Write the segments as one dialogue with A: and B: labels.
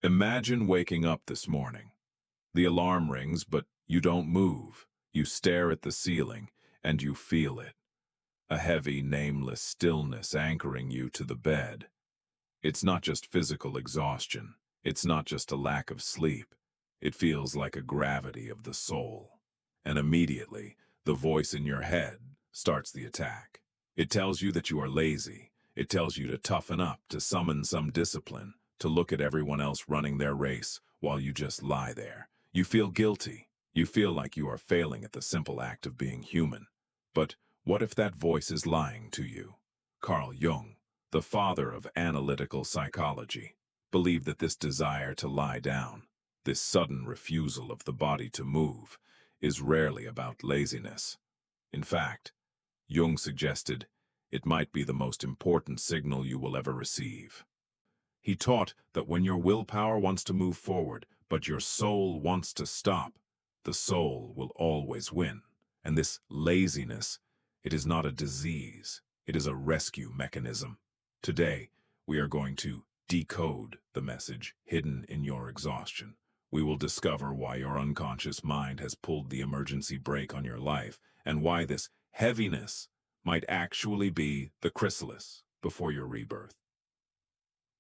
A: Imagine waking up this morning. The alarm rings, but you don't move. You stare at the ceiling, and you feel it. A heavy, nameless stillness anchoring you to the bed. It's not just physical exhaustion. It's not just a lack of sleep. It feels like a gravity of the soul. And immediately, the voice in your head starts the attack. It tells you that you are lazy. It tells you to toughen up, to summon some discipline, to look at everyone else running their race while you just lie there. You feel guilty. You feel like you are failing at the simple act of being human. But what if that voice is lying to you? Carl Jung, the father of analytical psychology, believed that this desire to lie down, this sudden refusal of the body to move, is rarely about laziness. In fact, Jung suggested it might be the most important signal you will ever receive. He taught that when your willpower wants to move forward, but your soul wants to stop, the soul will always win. And this laziness, it is not a disease, it is a rescue mechanism. Today, we are going to decode the message hidden in your exhaustion. We will discover why your unconscious mind has pulled the emergency brake on your life, and why this heaviness might actually be the chrysalis before your rebirth.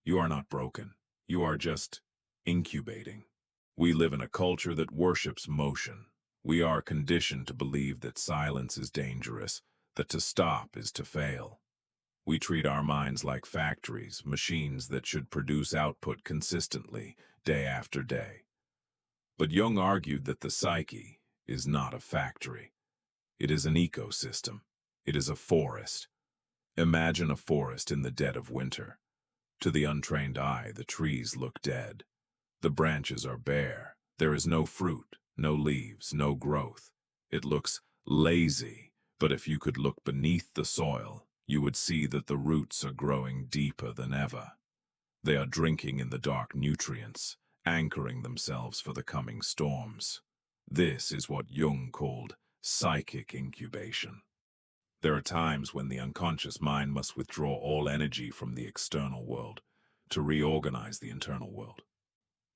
A: You are not broken. You are just incubating. We live in a culture that worships motion. We are conditioned to believe that silence is dangerous, that to stop is to fail. We treat our minds like factories, machines that should produce output consistently, day after day. But Jung argued that the psyche is not a factory. It is an ecosystem. It is a forest. Imagine a forest in the dead of winter. To the untrained eye, the trees look dead. The branches are bare. There is no fruit, no leaves, no growth. It looks lazy, but if you could look beneath the soil, you would see that the roots are growing deeper than ever. They are drinking in the dark nutrients, anchoring themselves for the coming storms. This is what Jung called psychic incubation. There are times when the unconscious mind must withdraw all energy from the external world to reorganize the internal world.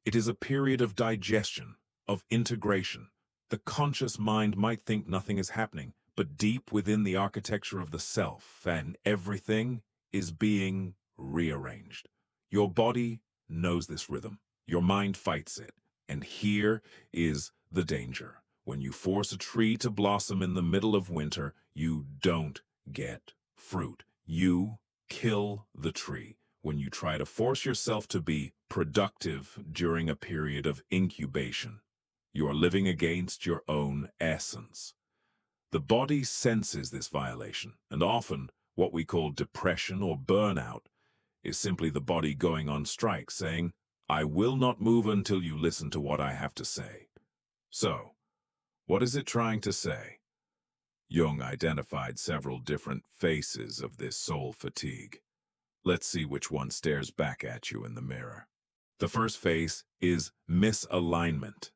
A: It is a period of digestion, of integration. The conscious mind might think nothing is happening, but deep within the architecture of the self and everything is being rearranged. Your body knows this rhythm. Your mind fights it. And here is the danger. When you force a tree to blossom in the middle of winter, you don't get fruit. You kill the tree. When you try to force yourself to be productive during a period of incubation, you are living against your own essence. The body senses this violation, and often what we call depression or burnout is simply the body going on strike, saying, "I will not move until you listen to what I have to say." So, what is it trying to say? Jung identified several different faces of this soul fatigue. Let's see which one stares back at you in the mirror. The first face is misalignment.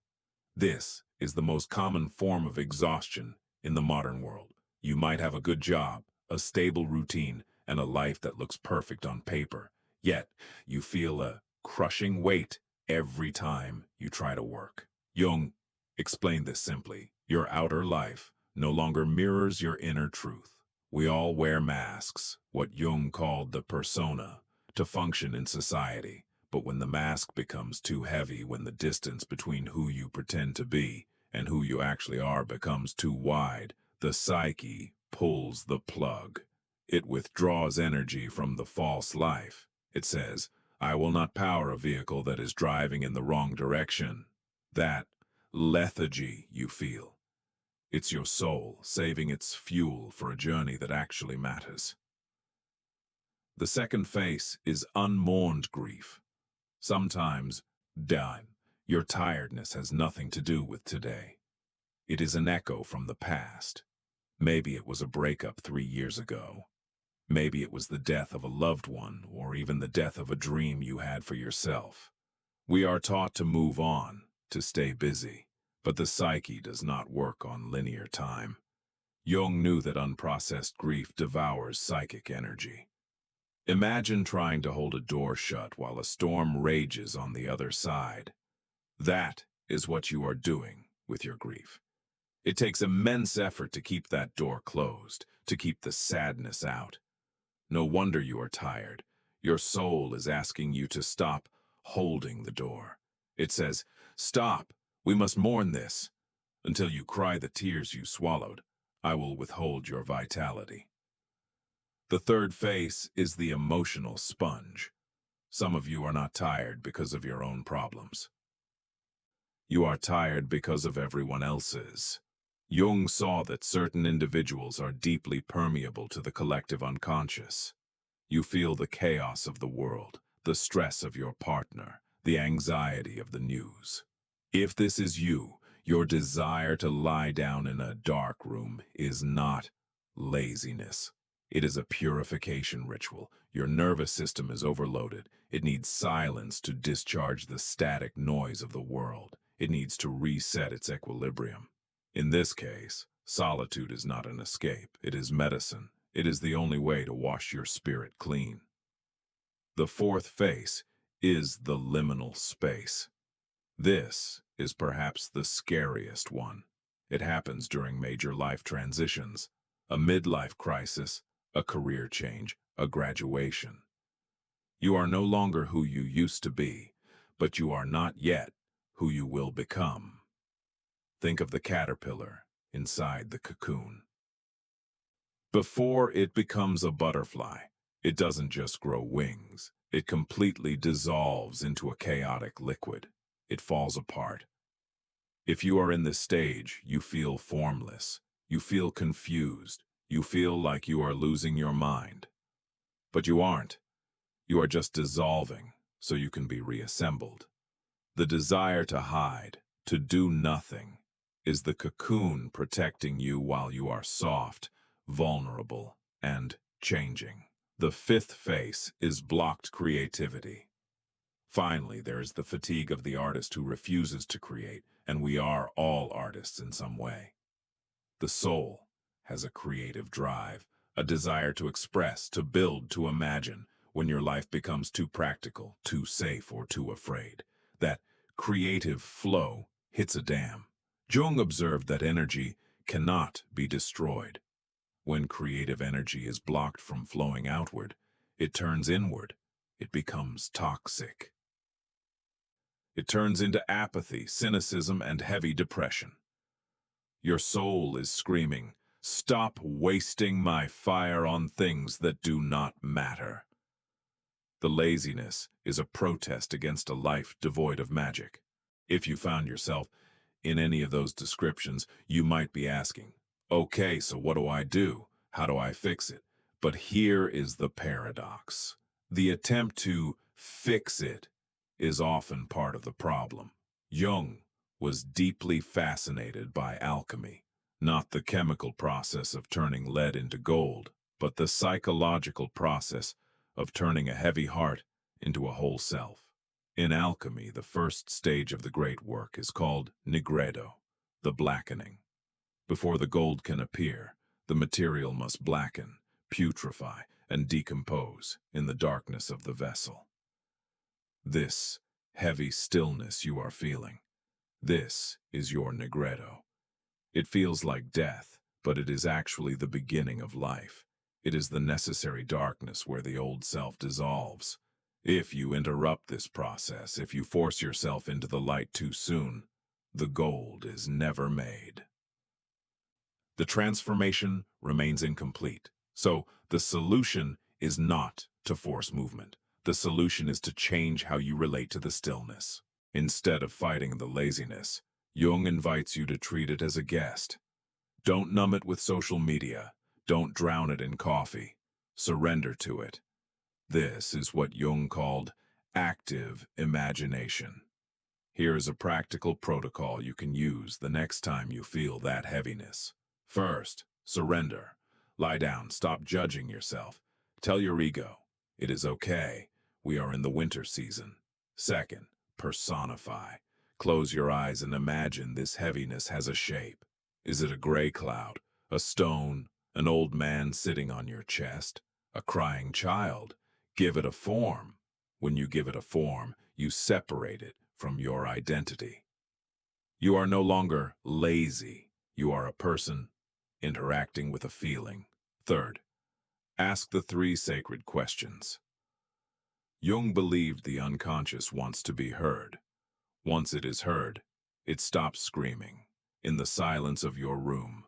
A: This is the most common form of exhaustion in the modern world. You might have a good job, a stable routine, and a life that looks perfect on paper, yet you feel a crushing weight every time you try to work. Jung explained this simply. Your outer life no longer mirrors your inner truth. We all wear masks, what Jung called the persona, to function in society. But when the mask becomes too heavy, when the distance between who you pretend to be and who you actually are becomes too wide, the psyche pulls the plug. It withdraws energy from the false life. It says, "I will not power a vehicle that is driving in the wrong direction." That lethargy you feel. It's your soul saving its fuel for a journey that actually matters. The second face is unmourned grief. Sometimes, your tiredness has nothing to do with today. It is an echo from the past. Maybe it was a breakup 3 years ago. Maybe it was the death of a loved one, or even the death of a dream you had for yourself. We are taught to move on, to stay busy, but the psyche does not work on linear time. Jung knew that unprocessed grief devours psychic energy. Imagine trying to hold a door shut while a storm rages on the other side. That is what you are doing with your grief. It takes immense effort to keep that door closed, to keep the sadness out. No wonder you are tired. Your soul is asking you to stop holding the door. It says, "Stop, we must mourn this. Until you cry the tears you swallowed, I will withhold your vitality." The third face is the emotional sponge. Some of you are not tired because of your own problems. You are tired because of everyone else's. Jung saw that certain individuals are deeply permeable to the collective unconscious. You feel the chaos of the world, the stress of your partner, the anxiety of the news. If this is you, your desire to lie down in a dark room is not laziness. It is a purification ritual. Your nervous system is overloaded. It needs silence to discharge the static noise of the world. It needs to reset its equilibrium. In this case, solitude is not an escape. It is medicine. It is the only way to wash your spirit clean. The fourth face is the liminal space. This is perhaps the scariest one. It happens during major life transitions, a midlife crisis, a career change, a graduation. You are no longer who you used to be, but you are not yet who you will become. Think of the caterpillar inside the cocoon. Before it becomes a butterfly, it doesn't just grow wings. It completely dissolves into a chaotic liquid. It falls apart. If you are in this stage, you feel formless. You feel confused. You feel like you are losing your mind. But you aren't. You are just dissolving so you can be reassembled. The desire to hide, to do nothing, is the cocoon protecting you while you are soft, vulnerable, and changing. The fifth face is blocked creativity. Finally, there is the fatigue of the artist who refuses to create, and we are all artists in some way. The soul has a creative drive, a desire to express, to build, to imagine. When your life becomes too practical, too safe, or too afraid, that creative flow hits a dam. Jung observed that energy cannot be destroyed. When creative energy is blocked from flowing outward, it turns inward. It becomes toxic. It turns into apathy, cynicism, and heavy depression. Your soul is screaming, "Stop wasting my fire on things that do not matter." The laziness is a protest against a life devoid of magic. If you found yourself in any of those descriptions, you might be asking, "Okay, so what do I do? How do I fix it?" But here is the paradox. The attempt to fix it is often part of the problem. Jung was deeply fascinated by alchemy, not the chemical process of turning lead into gold, but the psychological process of turning a heavy heart into a whole self. In alchemy, the first stage of the great work is called Nigredo, the blackening. Before the gold can appear, the material must blacken, putrefy, and decompose in the darkness of the vessel. This heavy stillness you are feeling, this is your Nigredo. It feels like death, but it is actually the beginning of life. It is the necessary darkness where the old self dissolves. If you interrupt this process, if you force yourself into the light too soon, the gold is never made. The transformation remains incomplete. So the solution is not to force movement. The solution is to change how you relate to the stillness. Instead of fighting the laziness, Jung invites you to treat it as a guest. Don't numb it with social media. Don't drown it in coffee. Surrender to it. This is what Jung called active imagination. Here is a practical protocol you can use the next time you feel that heaviness. First, surrender. Lie down, stop judging yourself. Tell your ego, it is okay, we are in the winter season. Second, personify. Close your eyes and imagine this heaviness has a shape. Is it a gray cloud, a stone, an old man sitting on your chest, a crying child? Give it a form. When you give it a form, you separate it from your identity. You are no longer lazy. You are a person interacting with a feeling. Third, ask the three sacred questions. Jung believed the unconscious wants to be heard. Once it is heard, it stops screaming. In the silence of your room,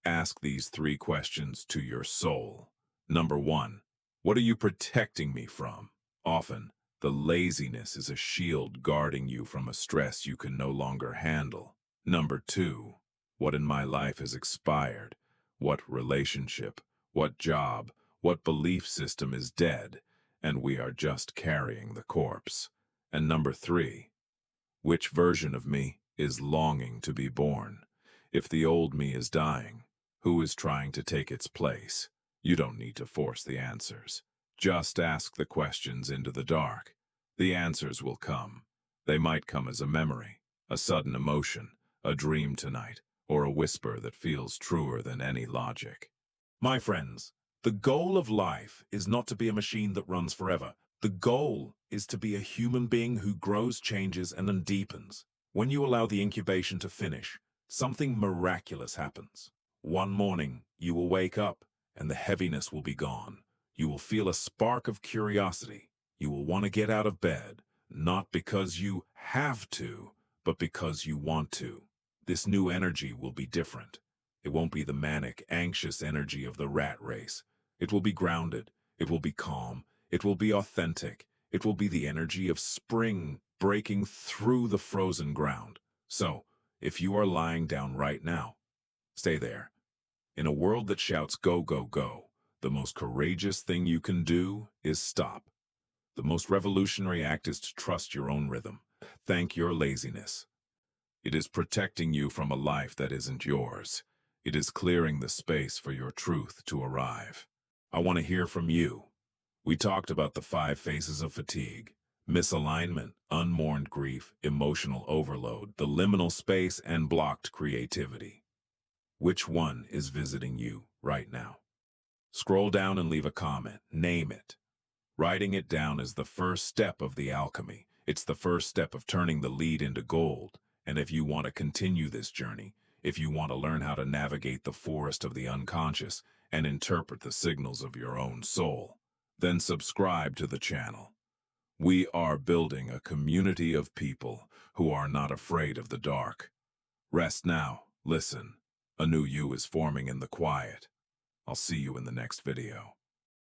A: ask these three questions to your soul. Number one, what are you protecting me from? Often, the laziness is a shield guarding you from a stress you can no longer handle. Number two, what in my life has expired? What relationship, what job, what belief system is dead, and we are just carrying the corpse? And number three, which version of me is longing to be born? If the old me is dying, who is trying to take its place? You don't need to force the answers. Just ask the questions into the dark. The answers will come. They might come as a memory, a sudden emotion, a dream tonight, or a whisper that feels truer than any logic.
B: My friends, the goal of life is not to be a machine that runs forever. The goal is to be a human being who grows, changes, and then deepens. When you allow the incubation to finish, something miraculous happens. One morning, you will wake up, and the heaviness will be gone. You will feel a spark of curiosity. You will want to get out of bed, not because you have to, but because you want to. This new energy will be different. It won't be the manic, anxious energy of the rat race. It will be grounded. It will be calm. It will be authentic. It will be the energy of spring breaking through the frozen ground. So, if you are lying down right now, stay there. In a world that shouts go, go, go, the most courageous thing you can do is stop. The most revolutionary act is to trust your own rhythm. Thank your laziness. It is protecting you from a life that isn't yours. It is clearing the space for your truth to arrive. I want to hear from you. We talked about the 5 phases of fatigue: misalignment, unmourned grief, emotional overload, the liminal space, and blocked creativity. Which one is visiting you right now? Scroll down and leave a comment. Name it. Writing it down is the first step of the alchemy. It's the first step of turning the lead into gold. And if you want to continue this journey, if you want to learn how to navigate the forest of the unconscious and interpret the signals of your own soul, then subscribe to the channel. We are building a community of people who are not afraid of the dark. Rest now, listen. A new you is forming in the quiet. I'll see you in the next video.